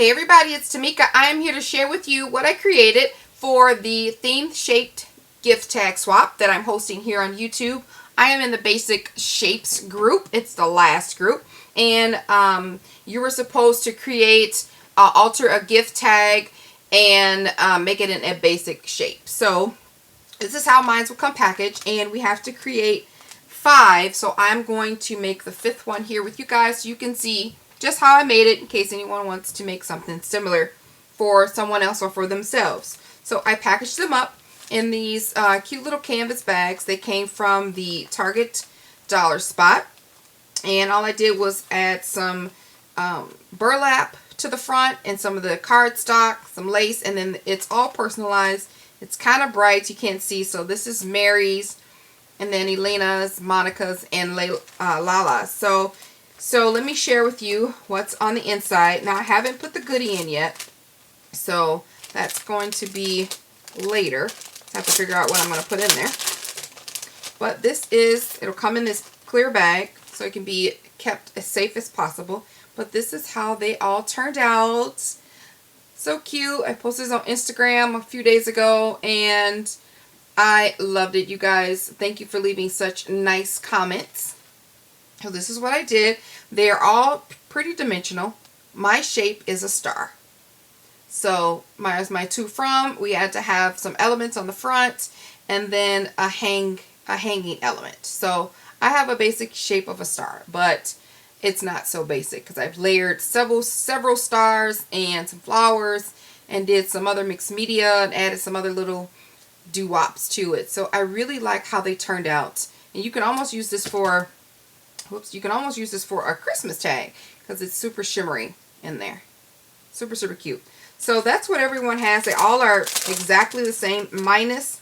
Hey everybody, it's Tamika. I am here to share with you what I created for the theme shaped gift tag swap that I'm hosting here on YouTube. I am in the basic shapes group. It's the last group. And you were supposed to create, alter a gift tag and make it in a basic shape. So this is how mine will come packaged, and we have to create 5. So I'm going to make the 5th one here with you guys so you can see just how I made it in case anyone wants to make something similar for someone else or for themselves. So I packaged them up in these cute little canvas bags. They came from the Target dollar spot, and all I did was add some burlap to the front and some of the cardstock, some lace, and then it's all personalized. It's kind of bright, you can't see. So this is Mary's, and then Elena's, Monica's, and Lala's. So let me share with you what's on the inside. Now I haven't put the goodie in yet, so that's going to be later. I have to figure out what I'm going to put in there. But this is, it'll come in this clear bag so it can be kept as safe as possible. But this is how they all turned out. So cute. I posted this on Instagram a few days ago and I loved it, you guys. Thank you for leaving such nice comments. So this is what I did. They are all pretty dimensional. My shape is a star. So my to from, we had to have some elements on the front and then a hanging element. So I have a basic shape of a star, but it's not so basic because I've layered several stars and some flowers and did some other mixed media and added some other little doo-wops to it. So I really like how they turned out. And you can almost use this for you can almost use this for a Christmas tag because it's super shimmery in there. Super, super cute. So that's what everyone has. They all are exactly the same minus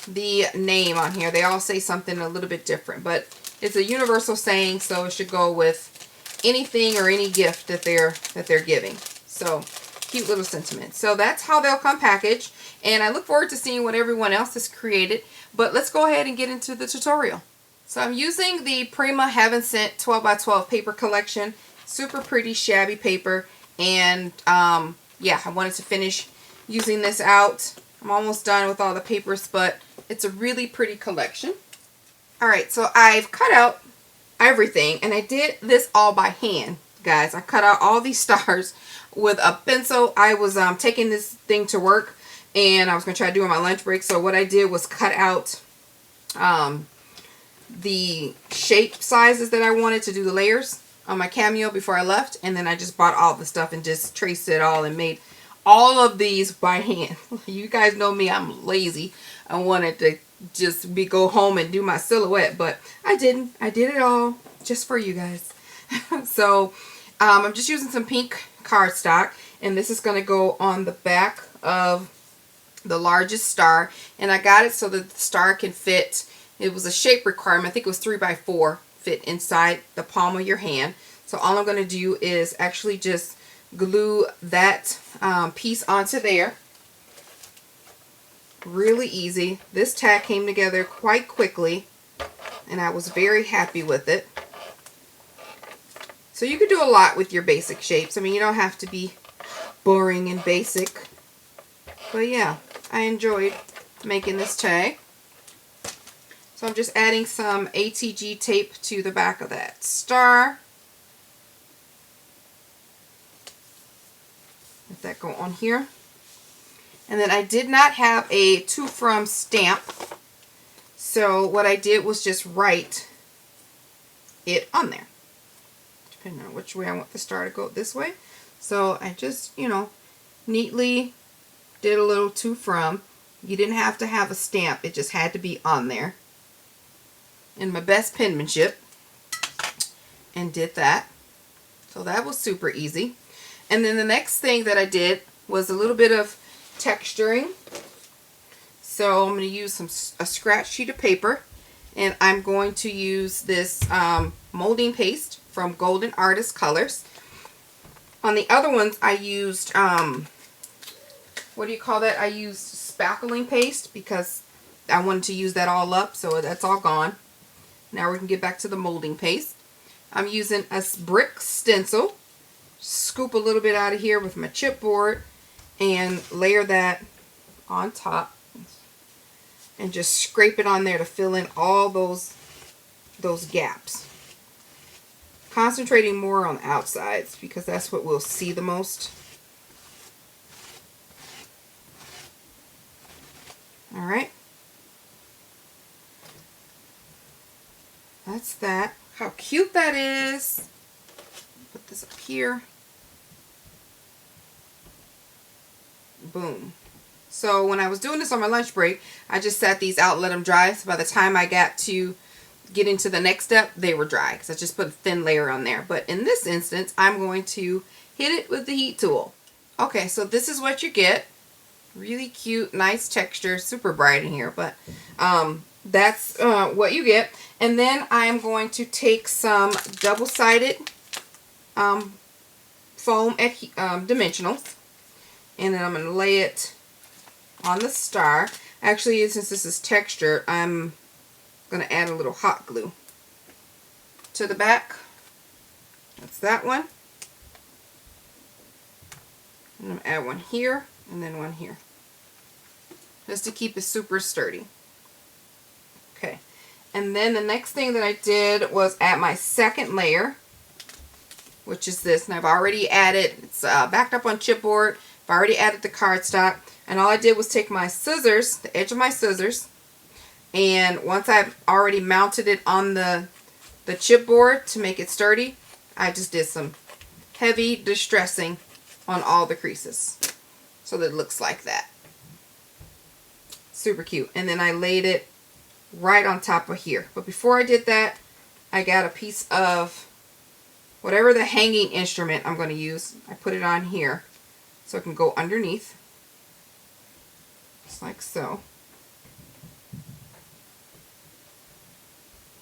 the name on here. They all say something a little bit different, but it's a universal saying, so it should go with anything or any gift that they're giving. So cute little sentiment. So that's how they'll come packaged, and I look forward to seeing what everyone else has created. But let's go ahead and get into the tutorial. So I'm using the Prima Heaven Sent 12 by 12 paper collection. Super pretty shabby paper. And yeah, I wanted to finish using this out. I'm almost done with all the papers, but it's a really pretty collection. Alright, so I've cut out everything. And I did this all by hand, guys. I cut out all these stars with a pencil. I was taking this thing to work, and I was going to try to do it on my lunch break. So what I did was cut out the shape sizes that I wanted to do the layers on my cameo before I left, and then I just bought all the stuff and just traced it all and made all of these by hand. You guys know me, I'm lazy. I wanted to just go home and do my silhouette, but I didn't. I did it all just for you guys. So I'm just using some pink cardstock, and this is going to go on the back of the largest star, and I got it so that the star can fit. It was a shape requirement. I think it was 3 by 4 fit inside the palm of your hand. So all I'm going to do is actually just glue that piece onto there. Really easy. This tag came together quite quickly, and I was very happy with it. So you could do a lot with your basic shapes. I mean, you don't have to be boring and basic. But yeah, I enjoyed making this tag. So I'm just adding some ATG tape to the back of that star. Let that go on here. And then I did not have a to from stamp. So what I did was just write it on there. Depending on which way I want the star to go, this way. So I just, you know, neatly did a little to from. You didn't have to have a stamp. It just had to be on there. In my best penmanship, and did that. So that was super easy. And then the next thing that I did was a little bit of texturing. So I'm going to use a scratch sheet of paper, and I'm going to use this molding paste from Golden Artist Colors. On the other ones I used what do you call that? I used spackling paste because I wanted to use that all up, so that's all gone. Now we can get back to the molding paste. I'm using a brick stencil scoop a little bit out of here with my chipboard and layer that on top and just scrape it on there to fill in all those gaps. Concentrating more on the outsides because that's what we'll see the most. Alright. That's that. How cute that is. Put this up here. Boom. So when I was doing this on my lunch break, I just sat these out and let them dry. So by the time I got to get into the next step, they were dry because I just put a thin layer on there. But in this instance, I'm going to hit it with the heat tool. Okay, so this is what you get. Really cute, nice texture, super bright in here, but that's what you get. And then I'm going to take some double-sided foam at dimensionals, and then I'm going to lay it on the star. Actually, since this is textured, I'm going to add a little hot glue to the back. That's that one. And I'm going to add one here and then one here, just to keep it super sturdy. Okay, and then the next thing that I did was add my second layer, which is this, and I've already added, it's backed up on chipboard. I've already added the cardstock, and all I did was take my scissors, the edge of my scissors, and once I've already mounted it on the chipboard to make it sturdy, I just did some heavy distressing on all the creases so that it looks like that. Super cute. And then I laid it right on top of here. But before I did that, I got a piece of whatever the hanging instrument I'm going to use. I put it on here so it can go underneath. Just like so.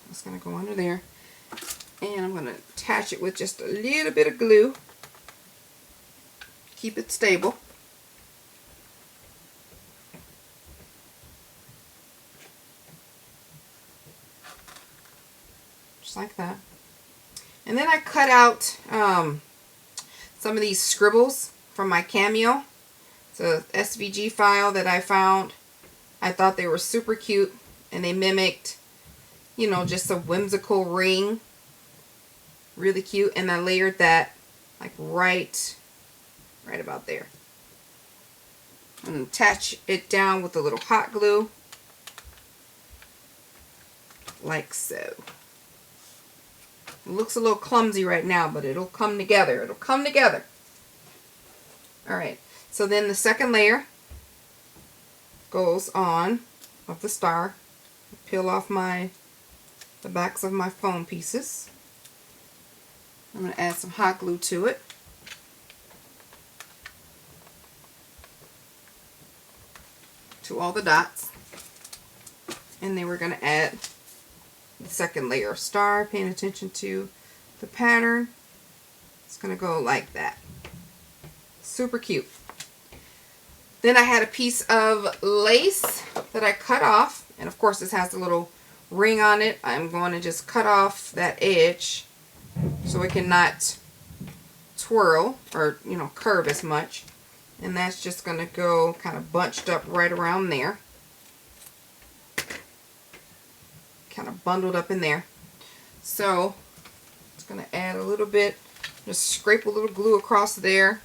It's going to go under there. And I'm going to attach it with just a little bit of glue. Keep it stable. Just like that. And then I cut out some of these scribbles from my Cameo. It's a SVG file that I found. I thought they were super cute, and they mimicked, you know, just a whimsical ring. Really cute. And I layered that like right about there. And attach it down with a little hot glue. Like so. It looks a little clumsy right now, but it'll come together. It'll come together. Alright, so then the second layer goes on of the star. Peel off the backs of my foam pieces. I'm going to add some hot glue to it. To all the dots. And then we're going to add the second layer of star, paying attention to the pattern. It's going to go like that. Super cute. Then I had a piece of lace that I cut off, and of course this has a little ring on it. I'm going to just cut off that edge so it cannot twirl or, you know, curve as much. And that's just going to go kind of bunched up right around there. Kind of bundled up in there. So it's going to add a little bit, just scrape a little glue across there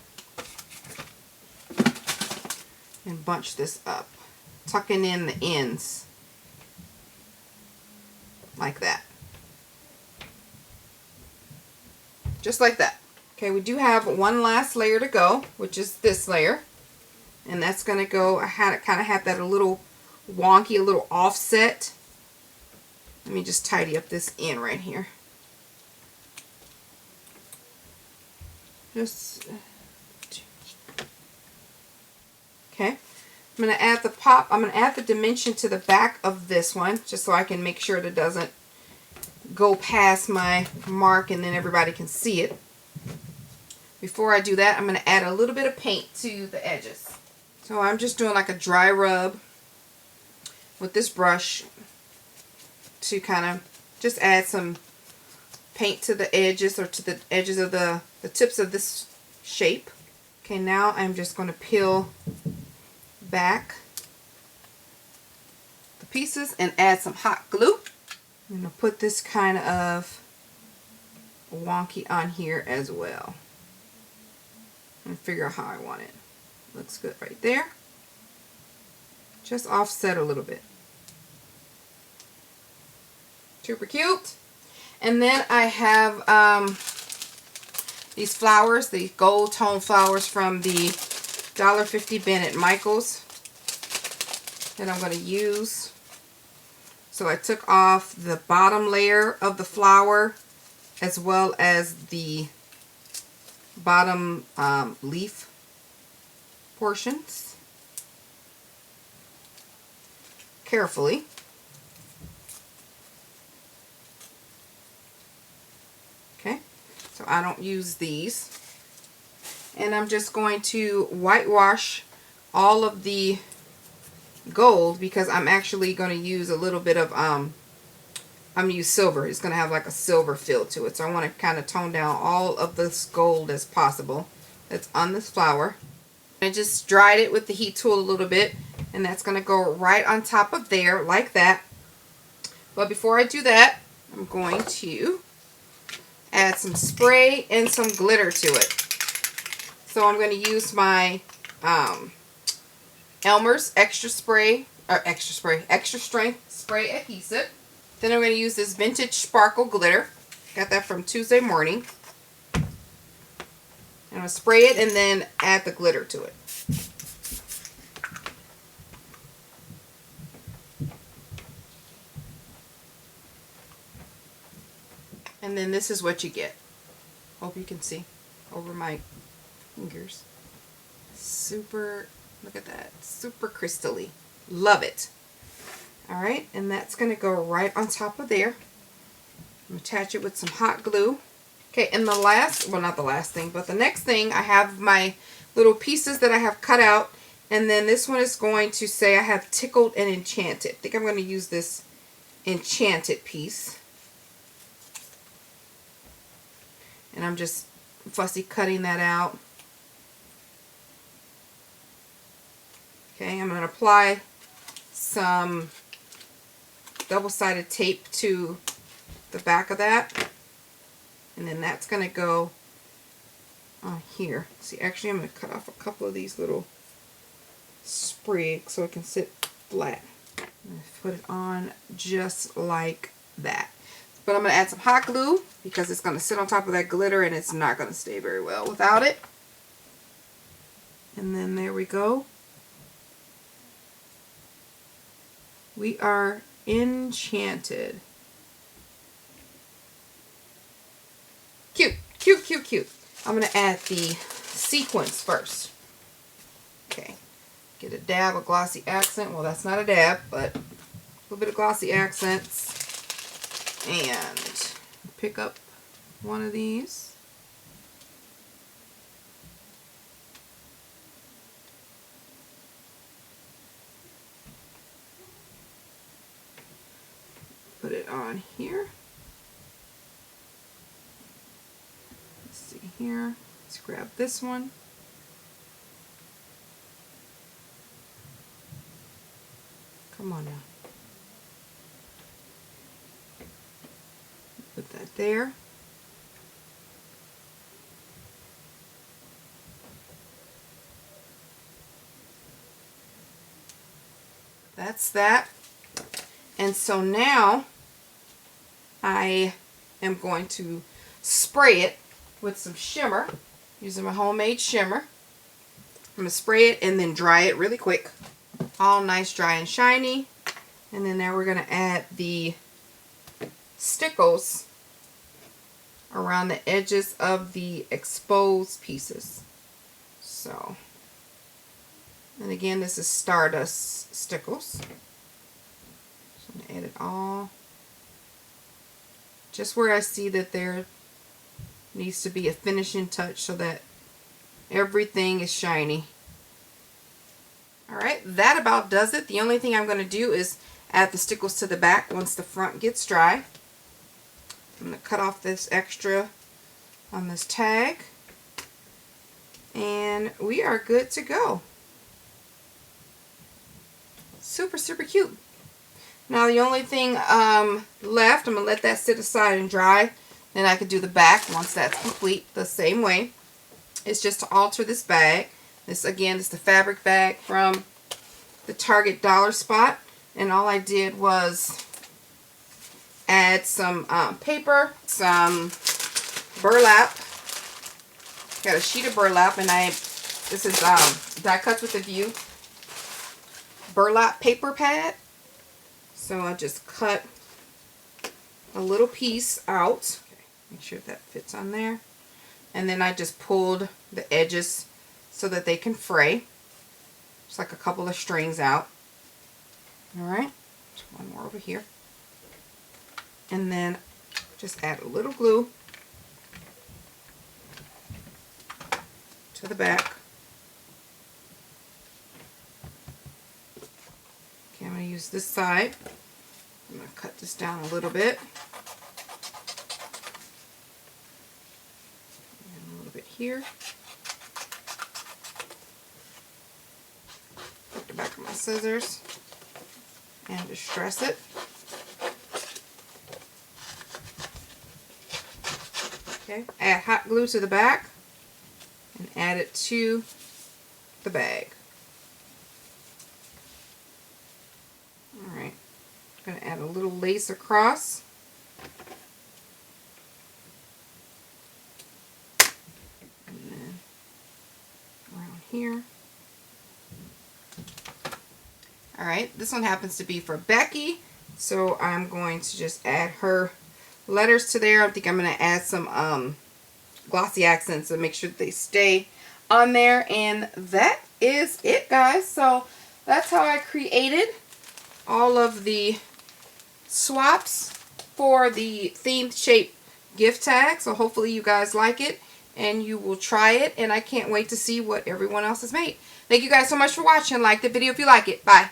and bunch this up, tucking in the ends like that, just like that. Okay, we do have one last layer to go, which is this layer, and that's going to go, I had it kind of had that a little wonky, a little offset. Let me just tidy up this end right here. Just okay. I'm going to add the pop. I'm going to add the dimension to the back of this one, just so I can make sure that it doesn't go past my mark and then everybody can see it. Before I do that, I'm going to add a little bit of paint to the edges. So I'm just doing like a dry rub with this brush to kind of just add some paint to the edges, or to the edges of the tips of this shape. Okay, now I'm just going to peel back the pieces and add some hot glue. I'm going to put this kind of wonky on here as well. And figure out how I want it. Looks good right there. Just offset a little bit. Super cute. And then I have these flowers, the gold tone flowers from the $1.50 bin at Michael's that I'm going to use. So I took off the bottom layer of the flower as well as the bottom leaf portions carefully. Okay, so I don't use these. And I'm just going to whitewash all of the gold because I'm actually going to use a little bit of, I'm going to use silver. It's going to have like a silver feel to it. So I want to kind of tone down all of this gold as possible that's on this flower. I just dried it with the heat tool a little bit, and that's going to go right on top of there like that. But before I do that, I'm going to add some spray and some glitter to it. So I'm going to use my Elmer's extra strength spray adhesive. Then I'm going to use this vintage sparkle glitter. Got that from Tuesday Morning. I'm going to spray it and then add the glitter to it. And then this is what you get. Hope you can see over my fingers. Super, look at that, super crystally. Love it. Alright, and that's going to go right on top of there. Attach it with some hot glue. Okay, and the last, well not the last thing, but the next thing, I have my little pieces that I have cut out. And then this one is going to say I have tickled and enchanted. I think I'm going to use this enchanted piece. And I'm just fussy cutting that out. Okay, I'm going to apply some double-sided tape to the back of that. And then that's going to go on here. See, actually I'm going to cut off a couple of these little sprigs so it can sit flat. And put it on just like that. But I'm going to add some hot glue because it's going to sit on top of that glitter and it's not going to stay very well without it. And then there we go. We are enchanted. Cute, cute, cute, cute. I'm going to add the sequins first. Okay. Get a dab of glossy accent. Well, that's not a dab, but a little bit of glossy accents. And pick up one of these. Put it on here. Let's see here. Let's grab this one. Come on now. Put that there. That's that. And so now I am going to spray it with some shimmer, using my homemade shimmer. I'm going to spray it and then dry it really quick. All nice, dry, and shiny. And then now we're going to add the stickles around the edges of the exposed pieces. So, and again, this is Stardust stickles. So I'm going to add it all just where I see that there needs to be a finishing touch so that everything is shiny. Alright, that about does it. The only thing I'm going to do is add the stickles to the back once the front gets dry. I'm going to cut off this extra on this tag. And we are good to go. Super, super cute. Now the only thing left, I'm going to let that sit aside and dry. Then I can do the back once that's complete the same way. It's just to alter this bag. This again is the fabric bag from the Target Dollar Spot. And all I did was add some paper, some burlap. Got a sheet of burlap, and this is Die Cuts with a View burlap paper pad. So I just cut a little piece out. Okay, make sure that fits on there. And then I just pulled the edges so that they can fray. Just like a couple of strings out. Alright, one more over here. And then just add a little glue to the back. Okay, I'm going to use this side. I'm going to cut this down a little bit. And a little bit here. Take the back of my scissors and distress it. Okay, add hot glue to the back and add it to the bag. Alright, I'm going to add a little lace across. And then around here. Alright, this one happens to be for Becky, so I'm going to just add her letters to there. I think I'm going to add some glossy accents to make sure that they stay on there. And that is it, guys. So that's how I created all of the swaps for the themed shape gift tag. So hopefully you guys like it and you will try it. And I can't wait to see what everyone else has made. Thank you guys so much for watching. Like the video if you like it. Bye.